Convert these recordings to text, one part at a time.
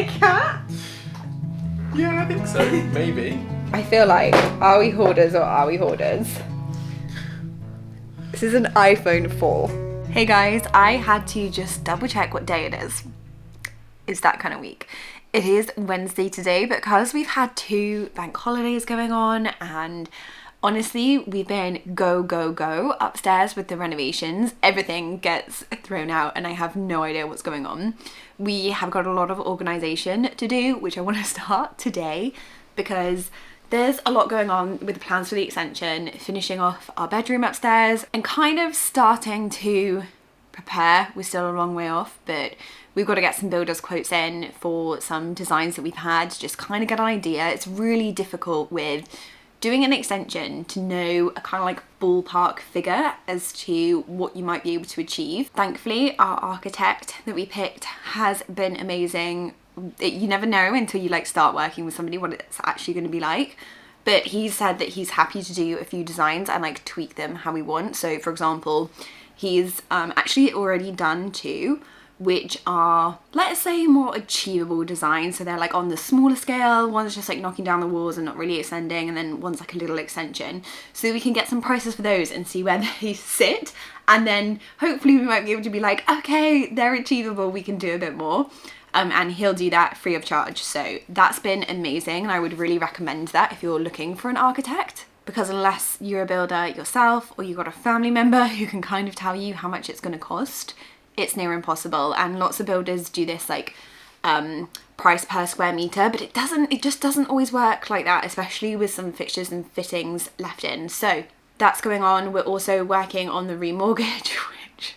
a cat? Yeah, I think so. Maybe. I feel like, are we hoarders or are we hoarders? This is an iPhone 4. Hey guys, I had to just double check what day it is. It's that kind of week. It is Wednesday today, but because we've had 2 bank holidays going on and honestly, we've been go upstairs with the renovations. Everything gets thrown out and I have no idea what's going on. We have got a lot of organisation to do, which I want to start today because there's a lot going on with the plans for the extension, finishing off our bedroom upstairs and kind of starting to prepare. We're still a long way off, but we've got to get some builders quotes in for some designs that we've had, just kind of get an idea. It's really difficult with doing an extension to know a kind of like ballpark figure as to what you might be able to achieve. Thankfully, our architect that we picked has been amazing. You never know until you like start working with somebody what it's actually going to be like. But he said that he's happy to do a few designs and like tweak them how we want. So for example, he's actually already done 2 which are, let's say, more achievable designs. So they're like on the smaller scale, one's just like knocking down the walls and not really extending, and then one's like a little extension. So we can get some prices for those and see where they sit. And then hopefully we might be able to be like, okay, they're achievable, we can do a bit more. And he'll do that free of charge. So that's been amazing. And I would really recommend that if you're looking for an architect, because unless you're a builder yourself or you've got a family member who can kind of tell you how much it's going to cost, it's near impossible. And lots of builders do this like price per square meter, but it just doesn't always work like that, especially with some fixtures and fittings left in. So that's going on. We're also working on the remortgage, which,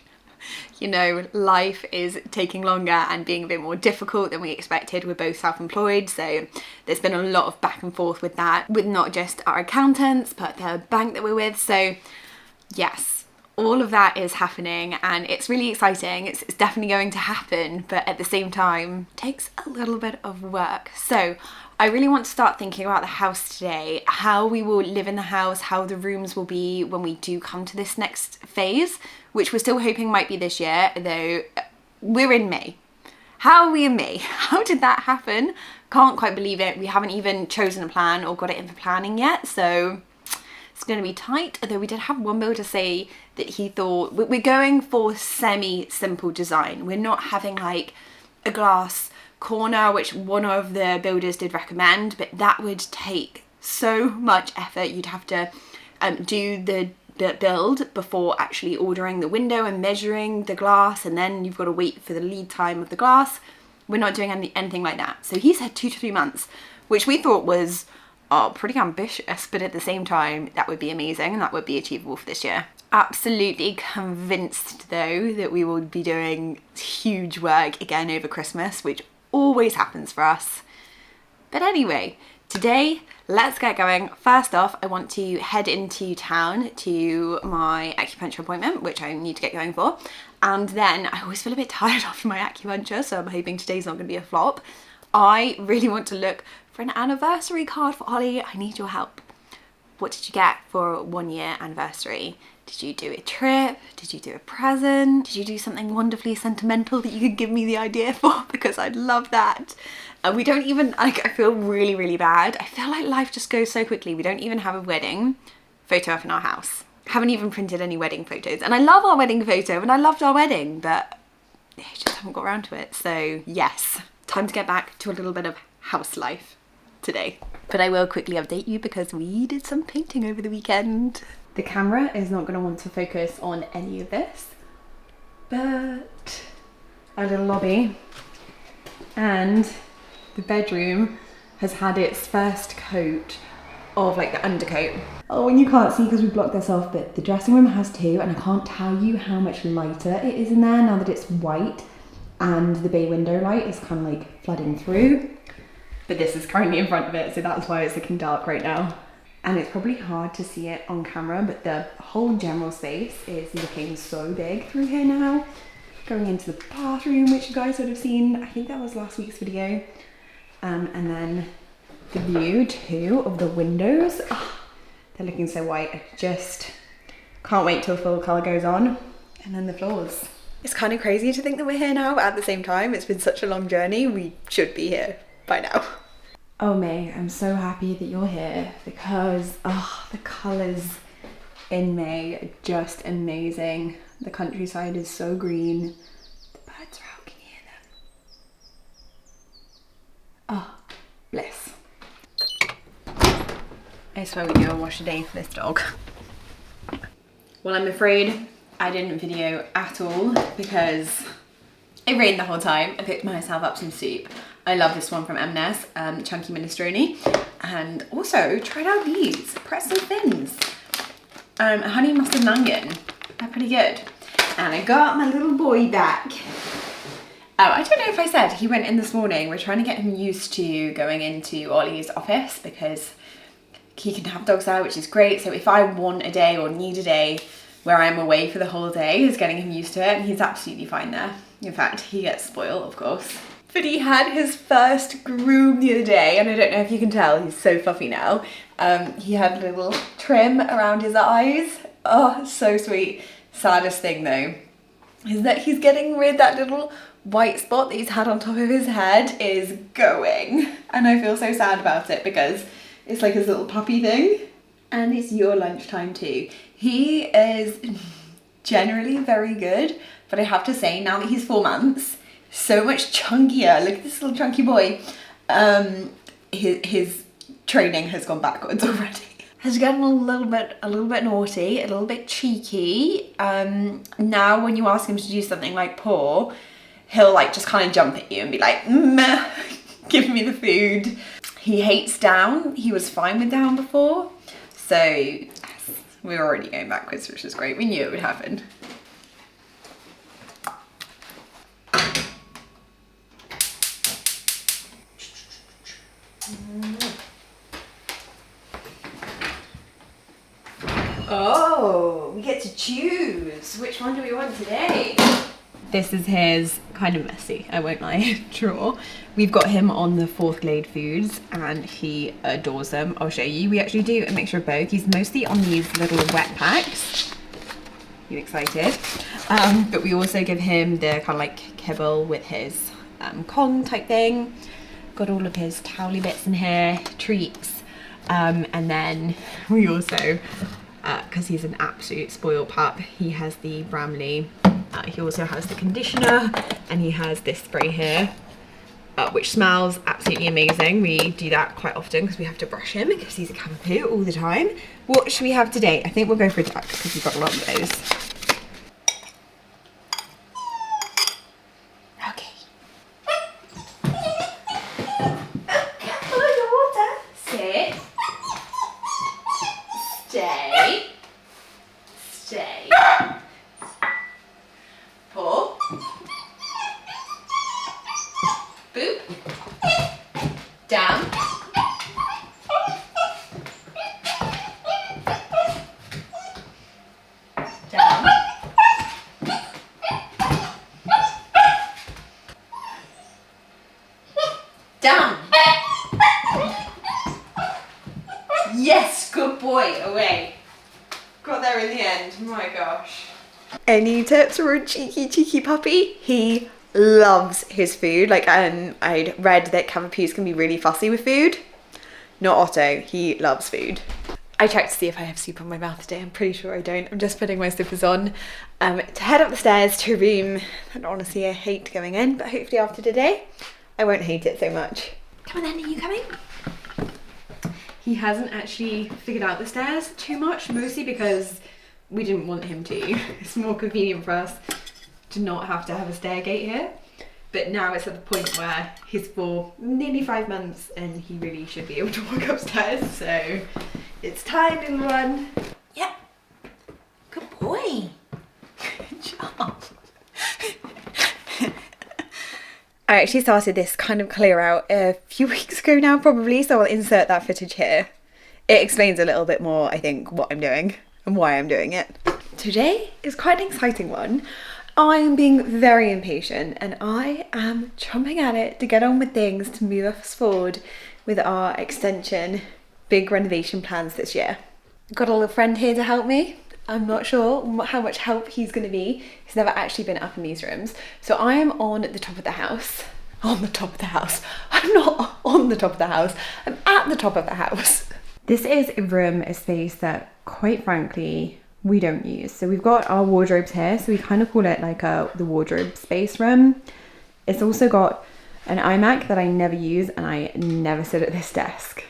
you know, life is taking longer and being a bit more difficult than we expected. We're both self-employed, so there's been a lot of back and forth with that, with not just our accountants, but the bank that we're with. So yes, all of that is happening and it's really exciting. It's definitely going to happen, but at the same time, it takes a little bit of work. So I really want to start thinking about the house today, how we will live in the house, how the rooms will be when we do come to this next phase, which we're still hoping might be this year, though we're in May. How are we in May? How did that happen? Can't quite believe it. We haven't even chosen a plan or got it in for planning yet, so it's going to be tight. Although we did have one builder say that he thought we're going for semi-simple design. We're not having like a glass corner, which one of the builders did recommend, but that would take so much effort. You'd have to do the build before actually ordering the window and measuring the glass, and then you've got to wait for the lead time of the glass. We're not doing anything like that. So he said 2 to 3 months, which we thought was pretty ambitious, but at the same time that would be amazing and that would be achievable for this year. Absolutely convinced though that we will be doing huge work again over Christmas, which always happens for us. But anyway, today let's get going. First off, I want to head into town to my acupuncture appointment, which I need to get going for, and then I always feel a bit tired after my acupuncture, so I'm hoping today's not going to be a flop. I really want to look for an anniversary card for Ollie. I need your help. What did you get for a 1-year anniversary? Did you do a trip? Did you do a present? Did you do something wonderfully sentimental that you could give me the idea for? Because I'd love that. We don't even, I feel really bad. I feel like life just goes so quickly. We don't even have a wedding photo up in our house. Haven't even printed any wedding photos. And I love our wedding photo and I loved our wedding, but I just haven't got around to it. So yes, time to get back to a little bit of house life today. But I will quickly update you because we did some painting over the weekend. The camera is not going to want to focus on any of this, but our little lobby and the bedroom has had its first coat of like the undercoat. Oh, and you can't see because we blocked this off, but the dressing room has 2, and I can't tell you how much lighter it is in there now that it's white and the bay window light is kind of like flooding through. But this is currently in front of it, so that's why it's looking dark right now. And it's probably hard to see it on camera, but the whole general space is looking so big through here now. Going into the bathroom, which you guys would have seen, I think that was last week's video. And then the view too of the windows. Oh, they're looking so white. I just can't wait till full colour goes on. And then the floors. It's kind of crazy to think that we're here now, but at the same time, it's been such a long journey. We should be here by now. Oh, May, I'm so happy that you're here because, the colours in May are just amazing. The countryside is so green. The birds are out, can you hear them? Oh, bliss. I swear we do a wash a day for this dog. Well, I'm afraid I didn't video at all because it rained the whole time. I picked myself up some soup. I love this one from M&S, Chunky Minestrone. And also tried out these pretzel thins. Honey mustard and onion. They're pretty good. And I got my little boy back. Oh, I don't know if I said he went in this morning. We're trying to get him used to going into Ollie's office because he can have dogs there, which is great. So if I want a day or need a day where I'm away for the whole day, is getting him used to it, and he's absolutely fine there. In fact, he gets spoiled, of course. But he had his first groom the other day, and I don't know if you can tell, he's so fluffy now. He had a little trim around his eyes. Oh, so sweet. Saddest thing though, is that he's getting rid of that little white spot that he's had on top of his head is going. And I feel so sad about it because it's like his little puppy thing. And it's your lunchtime too. He is generally very good, but I have to say now that he's 4 months, so much chunkier. Look at this little chunky boy. His training has gone backwards already. Has gotten a little bit naughty, a little bit cheeky. Now when you ask him to do something like paw, he'll like just kind of jump at you and be like, give me the food. He hates down. He was fine with down before. So we're already going backwards, which is great. We knew it would happen. Oh, we get to choose. Which one do we want today? This is his kind of messy, I won't lie, drawer. We've got him on the 4th Glade foods and he adores them. I'll show you. We actually do a mixture of both. He's mostly on these little wet packs. You excited? But we also give him the kind of like kibble with his Kong type thing. Got all of his towely bits in here, treats. And then we also, because he's an absolute spoiled pup, he has the Bramley. He also has the conditioner and he has this spray here, which smells absolutely amazing. We do that quite often because we have to brush him because he's a cavapoo all the time. What should we have today? I think we'll go for a duck because we've got a lot of those. Okay. Careful of the water. Sit. Stay. Stay. Pull. Boop. Down. Down. Down. Yes, good boy. Away. Got there in the end. My gosh. Any tips for a cheeky puppy? He loves his food. Like, I'd read that cavapoos can be really fussy with food. Not Otto, he loves food. I checked to see if I have soup on my mouth today. I'm pretty sure I don't. I'm just putting my slippers on to head up the stairs to a room that honestly I hate going in, but hopefully after today I won't hate it so much. Come on then, are you coming? He hasn't actually figured out the stairs too much, mostly because we didn't want him to. It's more convenient for us to not have to have a stair gate here. But now it's at the point where he's nearly 5 months and he really should be able to walk upstairs. So it's time, little one. Yep. Good boy. Good job. I actually started this kind of clear out a few weeks ago now probably, so I'll insert that footage here. It explains a little bit more, I think, what I'm doing and why I'm doing it. Today is quite an exciting one. I'm being very impatient and I am chomping at it to get on with things to move us forward with our extension big renovation plans this year. Got a little friend here to help me. I'm not sure how much help he's going to be. He's never actually been up in these rooms. So I am on the top of the house. On the top of the house. I'm not on the top of the house. I'm at the top of the house. This is a space that, quite frankly, we don't use. So we've got our wardrobes here. So we kind of call it like the wardrobe space room. It's also got an iMac that I never use, and I never sit at this desk.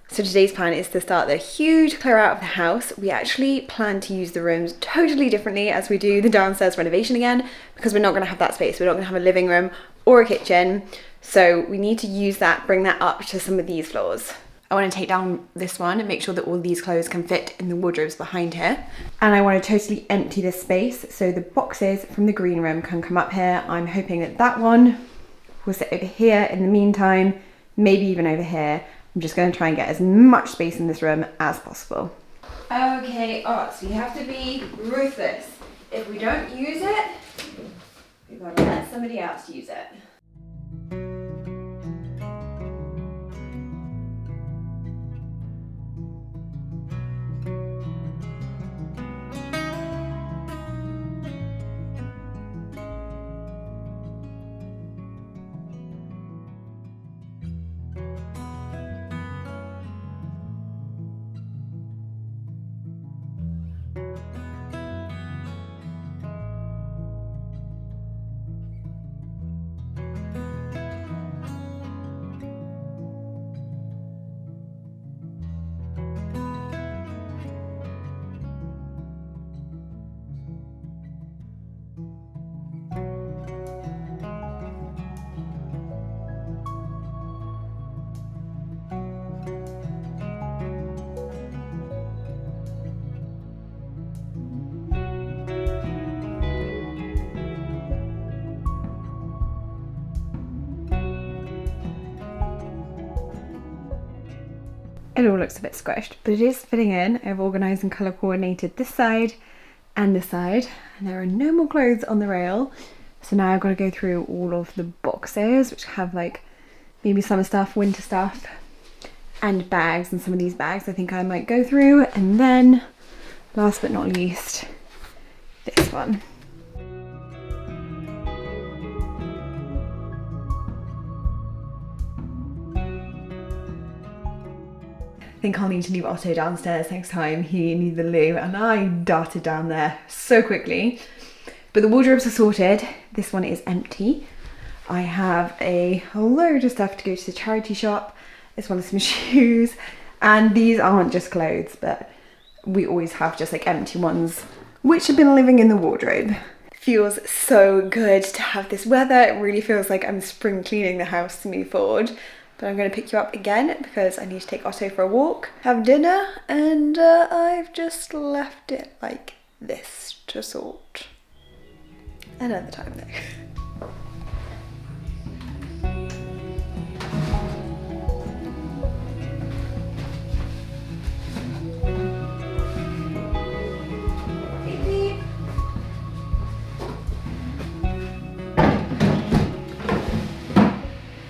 So today's plan is to start the huge clear out of the house. We actually plan to use the rooms totally differently as we do the downstairs renovation again, because we're not going to have that space. We're not going to have a living room or a kitchen. So we need to use that, bring that up to some of these floors. I want to take down this one and make sure that all these clothes can fit in the wardrobes behind here. And I want to totally empty this space so the boxes from the green room can come up here. I'm hoping that that one will sit over here in the meantime, maybe even over here. I'm just going to try and get as much space in this room as possible. Okay, so you have to be ruthless. If we don't use it, we've got to let somebody else use it. It all looks a bit squished, but it is fitting in. I've organised and colour coordinated this side and this side, and there are no more clothes on the rail. So now I've got to go through all of the boxes, which have like maybe summer stuff, winter stuff, and bags. And some of these bags I think I might go through. And then, last but not least, this one. I think I'll need to leave Otto downstairs next time. He needed the loo and I darted down there so quickly. But the wardrobes are sorted. This one is empty. I have a load of stuff to go to the charity shop, as well as some shoes. And these aren't just clothes, but we always have just like empty ones, which have been living in the wardrobe. It feels so good to have this weather. It really feels like I'm spring cleaning the house to move forward. But I'm going to pick you up again because I need to take Otto for a walk, have dinner, and I've just left it like this to sort. Another time though.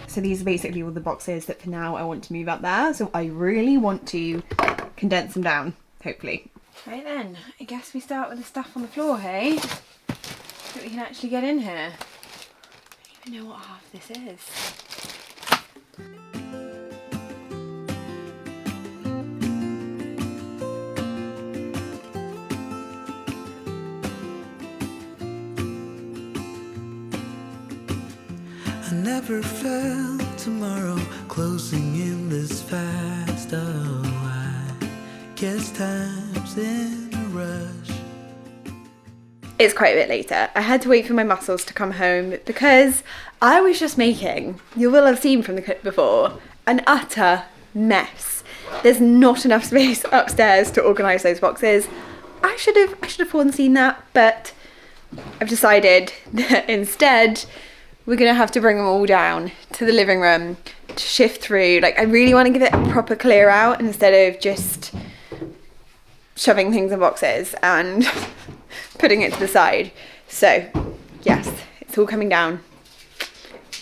So these are basically all the boxes that for now I want to move up there. So I really want to condense them down, hopefully. Right then, I guess we start with the stuff on the floor, hey? So we can actually get in here. I don't even know what half this is. I never felt tomorrow closing in this fast. Oh, I guess time's in a rush. It's quite a bit later. I had to wait for my muscles to come home because I was just making, you will have seen from the clip before, an utter mess. There's not enough space upstairs to organise those boxes. I should have foreseen that, but I've decided that instead we're gonna have to bring them all down to the living room to shift through. Like, I really want to give it a proper clear out instead of just shoving things in boxes and putting it to the side. So yes, it's all coming down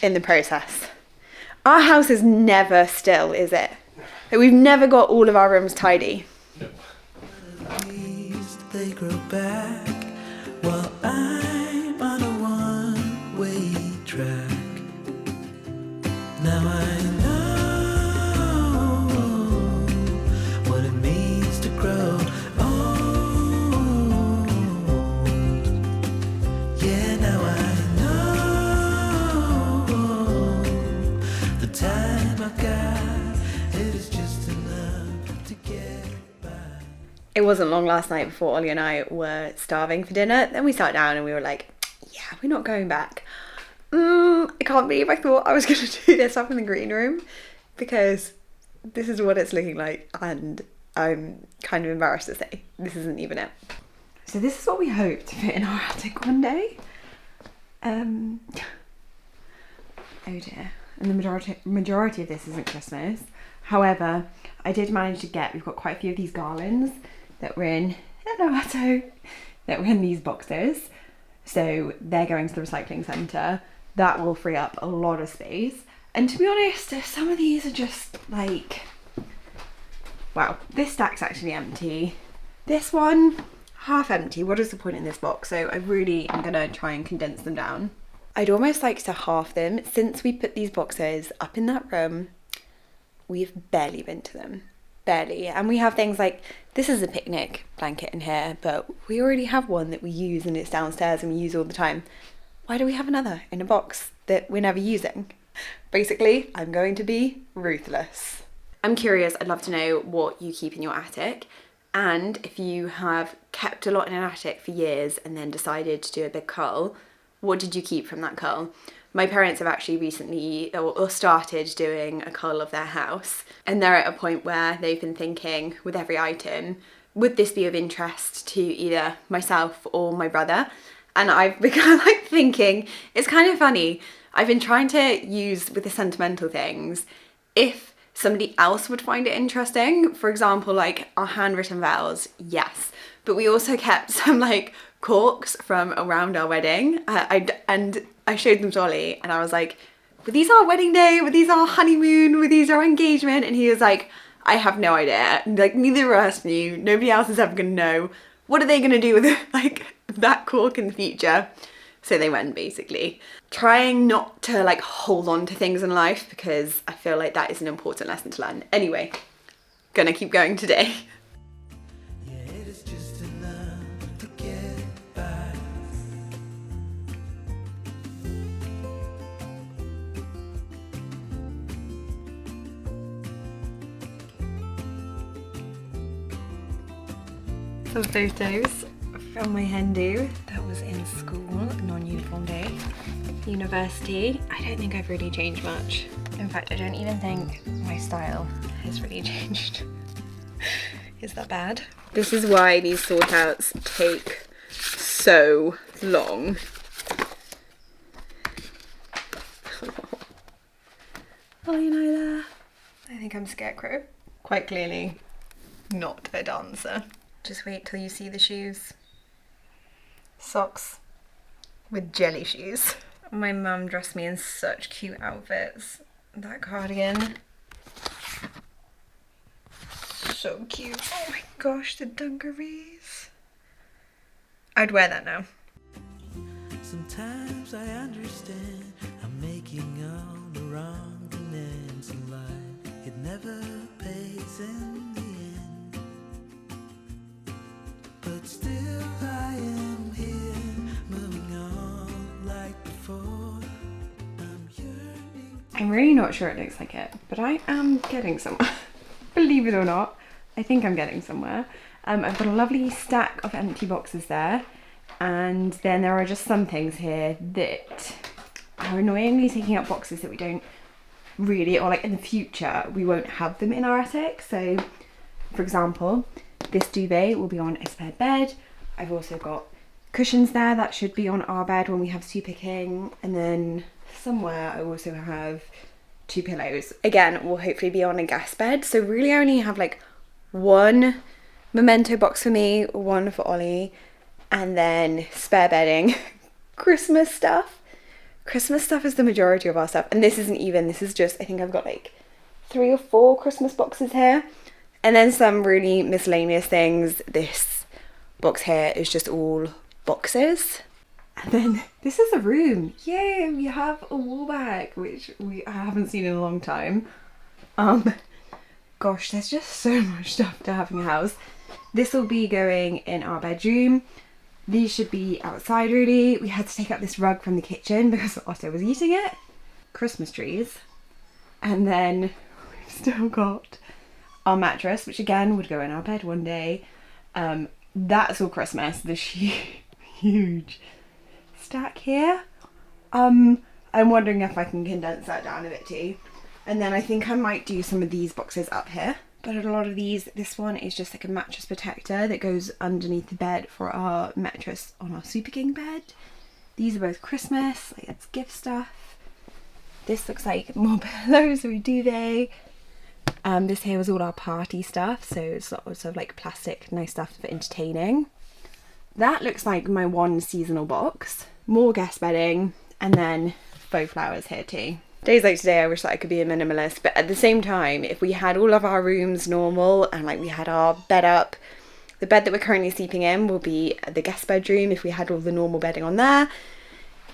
in the process. Our house is never still, is it? Like, we've never got all of our rooms tidy. At least they grow Now I know what it means to grow old. Yeah, now I know the time I've got, it is just enough to get by. It wasn't long last night before Ollie and I were starving for dinner. Then we sat down and we were like, yeah, we're not going back. I can't believe I thought I was going to do this up in the green room, because this is what it's looking like, and I'm kind of embarrassed to say this isn't even it. So this is what we hope to fit in our attic one day. Oh dear. And the majority of this isn't Christmas. However, I did manage to get, we've got quite a few of these garlands that were in, that were in these boxes. So they're going to the recycling centre. That will free up a lot of space. And to be honest, some of these are just like, wow, this stack's actually empty. This one, half empty. What is the point in this box? So I really am gonna try and condense them down. I'd almost like to halve them. Since we put these boxes up in that room, we've barely been to them. Barely. And we have things like, this is a picnic blanket in here, but we already have one that we use and it's downstairs and we use all the time. Why do we have another in a box that we're never using? Basically, I'm going to be ruthless. I'm curious, I'd love to know what you keep in your attic, and if you have kept a lot in an attic for years and then decided to do a big cull, what did you keep from that cull? My parents have actually recently or started doing a cull of their house, and they're at a point where they've been thinking with every item, would this be of interest to either myself or my brother? And I've become like thinking, it's kind of funny. I've been trying to use with the sentimental things, if somebody else would find it interesting. For example, like our handwritten vows, yes. But we also kept some like corks from around our wedding. And I showed them to Ollie and I was like, were these our wedding day? Were these our honeymoon? Were these our engagement? And he was like, I have no idea. Like neither of us knew. Nobody else is ever gonna know. What are they gonna do with like that cork in the future? So they went, basically. Trying not to like hold on to things in life, because I feel like that is an important lesson to learn. Anyway, gonna keep going today. Yeah, it is just enough to get by. Some photos from my hen do. That was in school, non-uniform day. University, I don't think I've really changed much. In fact, I don't even think my style has really changed. Is that bad? This is why these sort outs take so long. Oh, you know there. I think I'm Scarecrow. Quite clearly not a dancer. Just wait till you see the shoes. Socks with jelly shoes. My mum dressed me in such cute outfits. That cardigan. So cute. Oh my gosh, the dungarees. I'd wear that now. Sometimes I understand I'm making all the wrong demands in life. It never pays in the end, but still I am here, moving on like before. I'm yearning. I'm really not sure it looks like it, but I am getting somewhere. Believe it or not, I think I'm getting somewhere. I've got a lovely stack of empty boxes there, and then there are just some things here that are annoyingly taking up boxes that we don't really, or like in the future we won't have them in our attic. So for example, this duvet will be on a spare bed. I've also got cushions there that should be on our bed when we have soup picking, and then somewhere I also have 2 pillows. Again, will hopefully be on a gas bed. So really I only have like one memento box for me, one for Ollie, and then spare bedding. Christmas stuff. Christmas stuff is the majority of our stuff, and this isn't even, this is just, I think I've got like 3 or 4 Christmas boxes here, and then some really miscellaneous things. This box here is just all boxes, And then this is a room. Yay, we have a wall bag, which I haven't seen in a long time. Gosh, there's just so much stuff to have in your house. This will be going in our bedroom. These should be outside really. We had to take out this rug from the kitchen because Otto was eating it. Christmas trees. And then we've still got our mattress, which again would go in our bed one day. That's all Christmas. This huge stack here. I'm wondering if I can condense that down a bit too. And then I think I might do some of these boxes up here. But a lot of these, this one is just like a mattress protector that goes underneath the bed for our mattress on our Super King bed. These are both Christmas, like it's gift stuff. This looks like more pillows or a duvet. This here was all our party stuff, so it's lots of like plastic, nice stuff for entertaining. That looks like my one seasonal box. More guest bedding, and then faux flowers here too. Days like today I wish that I could be a minimalist, but at the same time, if we had all of our rooms normal and like we had our bed up, the bed that we're currently sleeping in will be the guest bedroom if we had all the normal bedding on there.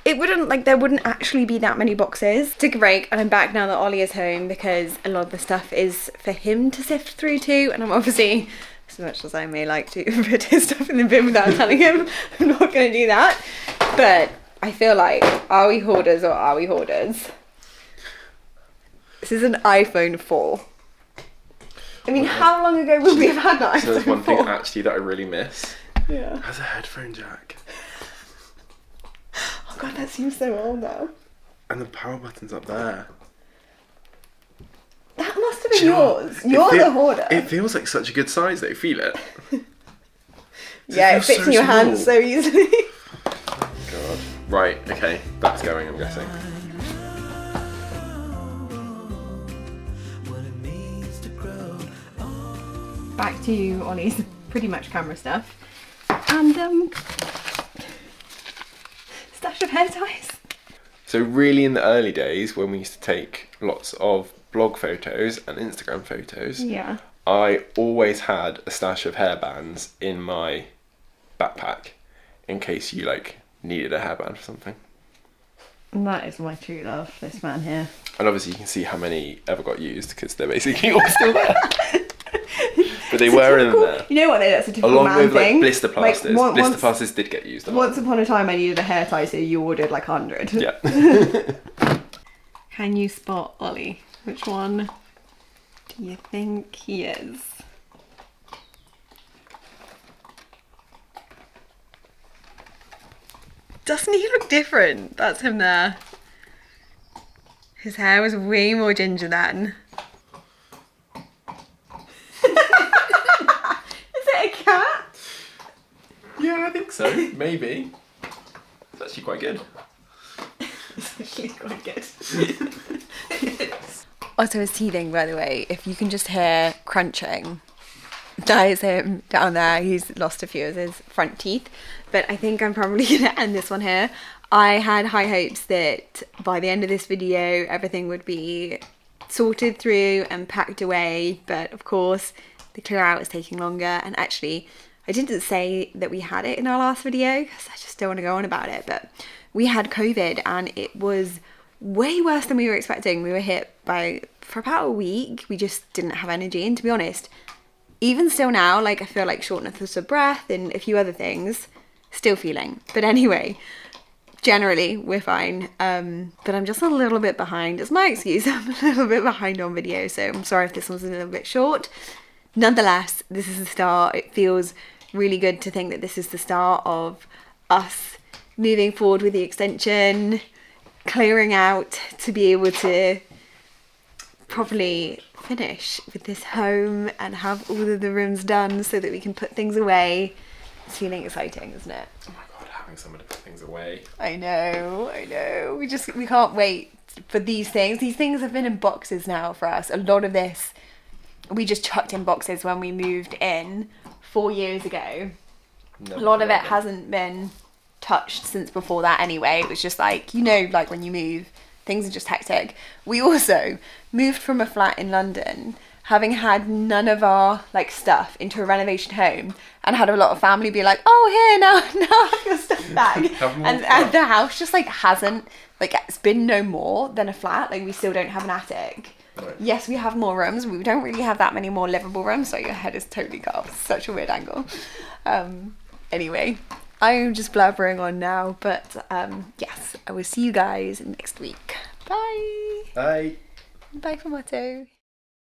It wouldn't, like, there wouldn't actually be that many boxes. Took a break and I'm back now that Ollie is home because a lot of the stuff is for him to sift through too, and I'm obviously, as much as I may like to put his stuff in the bin without telling him, I'm not going to do that. But I feel like, are we hoarders or are we hoarders? This is an iPhone 4. I mean, how long ago would we have had that iPhone 4? So there's one thing actually that I really miss. Yeah. It has a headphone jack. Oh god, that seems so old now. And the power button's up there. That must have been yours. You're the hoarder. It feels like such a good size that you feel it. Yeah, it fits so in your small. hands so easily. Oh god. Right, okay. That's going, I'm guessing. Back to Ollie's pretty much camera stuff. And stash of hair ties. So really in the early days when we used to take lots of blog photos and Instagram photos, Yeah. I always had a stash of hairbands in my backpack in case you like needed a hairband for something. And that is my true love, this man here. And obviously you can see how many ever got used because they're basically all still there. But they were in there. You know what though, that's a typical Along man with thing. like blister plasters. Like, Blister plasters did get used a lot. Once upon a time I needed a hair tie, so you ordered like 100. Yeah. Can you spot Ollie? Which one do you think he is? Doesn't he look different? That's him there. His hair was way more ginger then. Is it a cat? Yeah, I think so. Maybe. It's actually quite good. It's actually quite good. Otto is teething, by the way. If you can just hear crunching, that is him down there. He's lost a few of his front teeth. But I think I'm probably going to end this one here. I had high hopes that by the end of this video, everything would be sorted through and packed away. But of course, the clear out is taking longer. And actually, I didn't say that we had it in our last video because I just don't want to go on about it. But we had COVID and it was way worse than we were expecting. We were hit for about a week. We just didn't have energy. And to be honest, even still now, like I feel like shortness of breath and a few other things, still feeling. But anyway, generally we're fine. But I'm just a little bit behind. It's my excuse. I'm a little bit behind on video, so I'm sorry if this one's a little bit short. Nonetheless, this is the start. It feels really good to think that this is the start of us moving forward with the extension, clearing out to be able to properly finish with this home and have all of the rooms done so that we can put things away. It's feeling exciting, isn't it? Oh my god, having someone to put things away. I know. We can't wait for these things. These things have been in boxes now for us. A lot of this we just chucked in boxes when we moved in 4 years ago. A lot of it hasn't been touched since before that anyway. It was just like, you know, like when you move, things are just hectic. We also moved from a flat in London, having had none of our like stuff into a renovation home and had a lot of family be like, oh, here, now have your stuff back. And the house just like hasn't, like, it's been no more than a flat. Like, we still don't have an attic. Right. Yes, we have more rooms. We don't really have that many more livable rooms. So your head is totally cut off. Such a weird angle. Anyway, I'm just blabbering on now. But yes, I will see you guys next week. Bye. Bye. Bye for Motto.